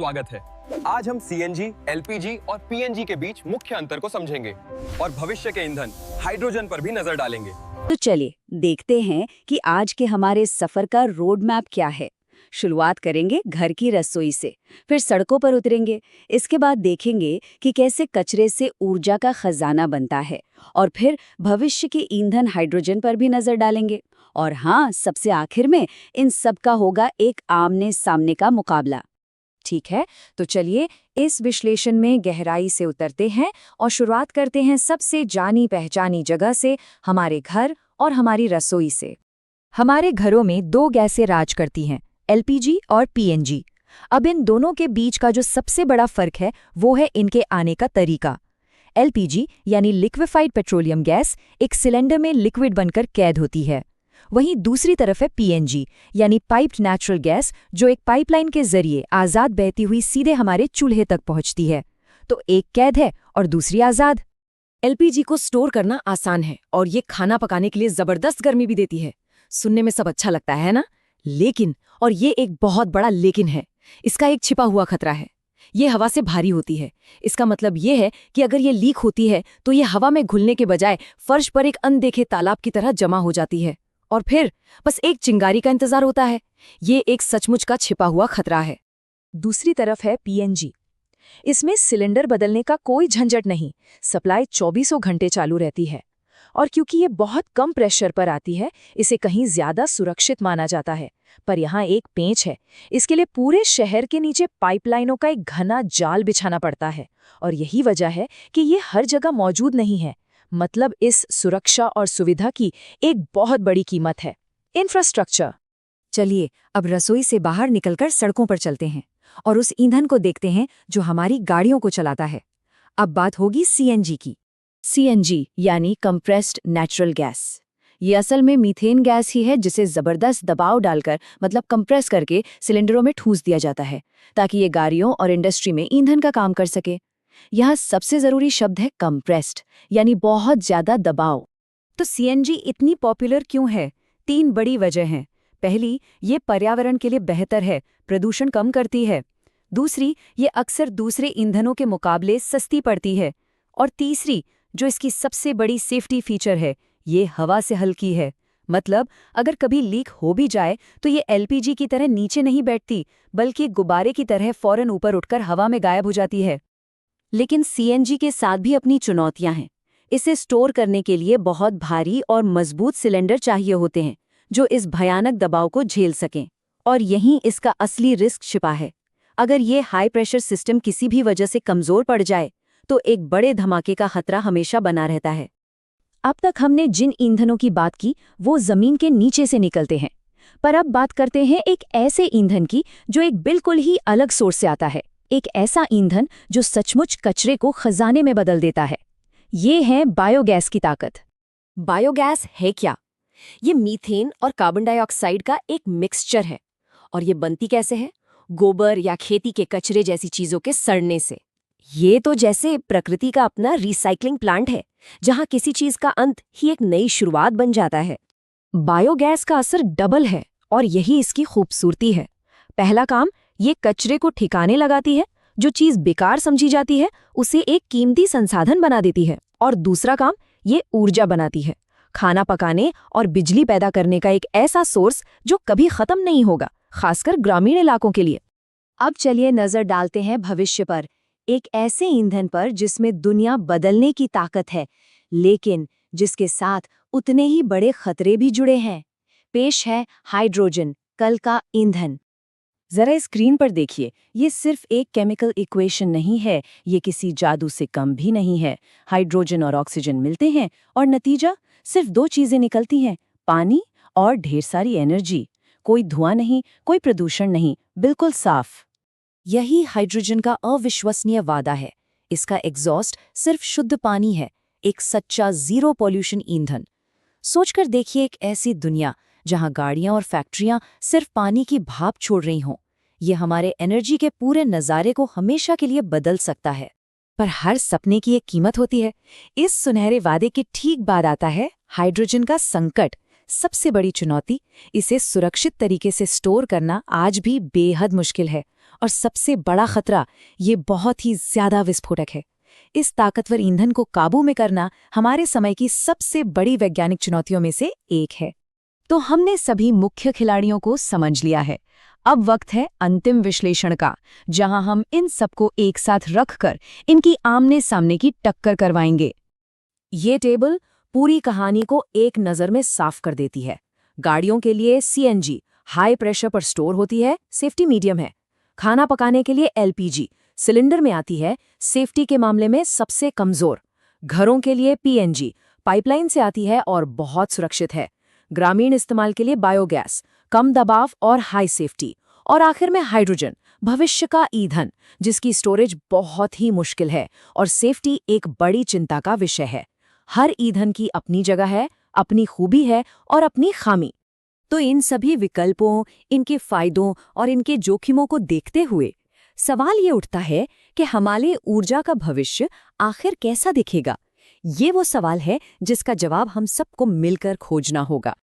स्वागत है। आज हम सीएनजी, एलपीजी और पीएनजी के बीच मुख्य अंतर को समझेंगे और भविष्य के ईंधन हाइड्रोजन पर भी नजर डालेंगे। तो चलिए देखते हैं कि आज के हमारे सफर का रोड मैप क्या है। शुरुआत करेंगे घर की रसोई से, फिर सड़कों पर उतरेंगे। इसके बाद देखेंगे कि कैसे कचरे से ऊर्जा का खजाना बनता है और फिर भविष्य के ईंधन हाइड्रोजन पर भी नजर डालेंगे। और हाँ, सबसे आखिर में इन सब का होगा एक आमने सामने का मुकाबला। ठीक है, तो चलिए इस विश्लेषण में गहराई से उतरते हैं और शुरुआत करते हैं सबसे जानी पहचानी जगह से, हमारे घर और हमारी रसोई से। हमारे घरों में दो गैसें राज करती हैं, एलपीजी और पीएनजी। अब इन दोनों के बीच का जो सबसे बड़ा फर्क है वो है इनके आने का तरीका। एलपीजी यानी लिक्विफाइड पेट्रोलियम गैस एक सिलेंडर में लिक्विड बनकर कैद होती है। वहीं दूसरी तरफ है पीएनजी यानी पाइप्ड नेचुरल गैस, जो एक पाइपलाइन के जरिए आज़ाद बहती हुई सीधे हमारे चूल्हे तक पहुंचती है। तो एक कैद है और दूसरी आज़ाद। एलपीजी को स्टोर करना आसान है और ये खाना पकाने के लिए जबरदस्त गर्मी भी देती है। सुनने में सब अच्छा लगता है ना? लेकिन, और ये एक बहुत बड़ा लेकिन है, इसका एक छिपा हुआ खतरा है। ये हवा से भारी होती है। इसका मतलब ये है कि अगर ये लीक होती है तो ये हवा में घुलने के बजाय फर्श पर एक अनदेखे तालाब की तरह जमा हो जाती है और फिर बस एक चिंगारी का इंतजार होता है। ये एक सचमुच का छिपा हुआ खतरा है। दूसरी तरफ है पीएनजी। इसमें सिलेंडर बदलने का कोई झंझट नहीं, सप्लाई 24 घंटे चालू रहती है। और क्योंकि ये बहुत कम प्रेशर पर आती है, इसे कहीं ज्यादा सुरक्षित माना जाता है। पर यहाँ एक पेंच है, इसके लिए पूरे शहर के नीचे पाइपलाइनों का एक घना जाल बिछाना पड़ता है और यही वजह है कि ये हर जगह मौजूद नहीं है। मतलब इस सुरक्षा और सुविधा की एक बहुत बड़ी कीमत है। इंफ्रास्ट्रक्चर। चलिए अब रसोई से बाहर निकलकर सड़कों पर चलते हैं और उस ईंधन को देखते हैं जो हमारी गाड़ियों को चलाता है। अब बात होगी सीएनजी की। सीएनजी यानी कंप्रेस्ड नेचुरल गैस। ये असल में मीथेन गैस ही है जिसे जबरदस्त दबाव डालकर, मतलब कंप्रेस करके सिलेंडरों में ठूस दिया जाता है ताकि ये गाड़ियों और इंडस्ट्री में ईंधन का काम कर सके। यहाँ सबसे जरूरी शब्द है कंप्रेस्ड, यानी बहुत ज्यादा दबाव। तो सीएनजी इतनी पॉपुलर क्यों है? 3 बड़ी वजह हैं। पहली, ये पर्यावरण के लिए बेहतर है, प्रदूषण कम करती है। दूसरी, ये अक्सर दूसरे ईंधनों के मुकाबले सस्ती पड़ती है। और तीसरी, जो इसकी सबसे बड़ी सेफ्टी फीचर है, ये हवा से हल्की है। मतलब अगर कभी लीक हो भी जाए तो ये एलपीजी की तरह नीचे नहीं बैठती, बल्कि गुब्बारे की तरह फौरन ऊपर उठकर हवा में गायब हो जाती है। लेकिन सीएनजी के साथ भी अपनी चुनौतियां हैं। इसे स्टोर करने के लिए बहुत भारी और मजबूत सिलेंडर चाहिए होते हैं जो इस भयानक दबाव को झेल सकें। और यहीं इसका असली रिस्क छिपा है। अगर ये हाई प्रेशर सिस्टम किसी भी वजह से कमजोर पड़ जाए तो एक बड़े धमाके का खतरा हमेशा बना रहता है। अब तक हमने जिन ईंधनों की बात की वो जमीन के नीचे से निकलते हैं, पर अब बात करते हैं एक ऐसे ईंधन की जो एक बिल्कुल ही अलग सोर्स से आता है। एक ऐसा ईंधन जो सचमुच कचरे को खजाने में बदल देता है। ये है बायोगैस की ताकत। बायोगैस है क्या? ये मीथेन और कार्बन डाइऑक्साइड का एक मिक्सचर है। और ये बनती कैसे है? गोबर या खेती के कचरे जैसी चीजों के सड़ने से। ये तो जैसे प्रकृति का अपना रिसाइकलिंग प्लांट है, जहां किसी चीज का अंत ही एक नई शुरुआत बन जाता है। बायोगैस का असर डबल है और यही इसकी खूबसूरती है। पहला काम, ये कचरे को ठिकाने लगाती है। जो चीज बेकार समझी जाती है उसे एक कीमती संसाधन बना देती है। और दूसरा काम, ये ऊर्जा बनाती है, खाना पकाने और बिजली पैदा करने का एक ऐसा सोर्स जो कभी खत्म नहीं होगा, खासकर ग्रामीण इलाकों के लिए। अब चलिए नजर डालते हैं भविष्य पर, एक ऐसे ईंधन पर जिसमें दुनिया बदलने की ताकत है, लेकिन जिसके साथ उतने ही बड़े खतरे भी जुड़े हैं। पेश है हाइड्रोजन, कल का ईंधन। जरा स्क्रीन पर देखिए, ये सिर्फ एक केमिकल इक्वेशन नहीं है, ये किसी जादू से कम भी नहीं है। हाइड्रोजन और ऑक्सीजन मिलते हैं और नतीजा सिर्फ 2 चीजें निकलती हैं, पानी और ढेर सारी एनर्जी। कोई धुआं नहीं, कोई प्रदूषण नहीं, बिल्कुल साफ। यही हाइड्रोजन का अविश्वसनीय वादा है। इसका एग्जॉस्ट सिर्फ शुद्ध पानी है, एक सच्चा जीरो पॉल्यूशन ईंधन। सोचकर देखिए, एक ऐसी दुनिया जहां गाड़ियां और फैक्ट्रियां सिर्फ पानी की भाप छोड़ रही हों। ये हमारे एनर्जी के पूरे नज़ारे को हमेशा के लिए बदल सकता है। पर हर सपने की एक कीमत होती है। इस सुनहरे वादे के ठीक बाद आता है हाइड्रोजन का संकट। सबसे बड़ी चुनौती, इसे सुरक्षित तरीके से स्टोर करना आज भी बेहद मुश्किल है। और सबसे बड़ा खतरा, ये बहुत ही ज्यादा विस्फोटक है। इस ताकतवर ईंधन को काबू में करना हमारे समय की सबसे बड़ी वैज्ञानिक चुनौतियों में से एक है। तो हमने सभी मुख्य खिलाड़ियों को समझ लिया है। अब वक्त है अंतिम विश्लेषण का, जहां हम इन सबको एक साथ रखकर इनकी आमने सामने की टक्कर करवाएंगे। ये टेबल पूरी कहानी को एक नज़र में साफ कर देती है। गाड़ियों के लिए CNG हाई प्रेशर पर स्टोर होती है, सेफ्टी मीडियम है। खाना पकाने के लिए LPG सिलेंडर में आती है, सेफ्टी के मामले में सबसे कमजोर। घरों के लिए PNG पाइपलाइन से आती है और बहुत सुरक्षित है। ग्रामीण इस्तेमाल के लिए बायोगैस, कम दबाव और हाई सेफ्टी। और आखिर में हाइड्रोजन, भविष्य का ईंधन, जिसकी स्टोरेज बहुत ही मुश्किल है और सेफ्टी एक बड़ी चिंता का विषय है। हर ईंधन की अपनी जगह है, अपनी खूबी है और अपनी खामी। तो इन सभी विकल्पों, इनके फायदों और इनके जोखिमों को देखते हुए सवाल ये उठता है कि हमारे ऊर्जा का भविष्य आखिर कैसा दिखेगा। ये वो सवाल है जिसका जवाब हम सबको मिलकर खोजना होगा।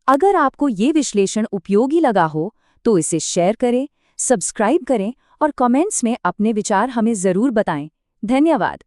अगर आपको ये विश्लेषण उपयोगी लगा हो तो इसे शेयर करें, सब्सक्राइब करें और कमेंट्स में अपने विचार हमें ज़रूर बताएं। धन्यवाद।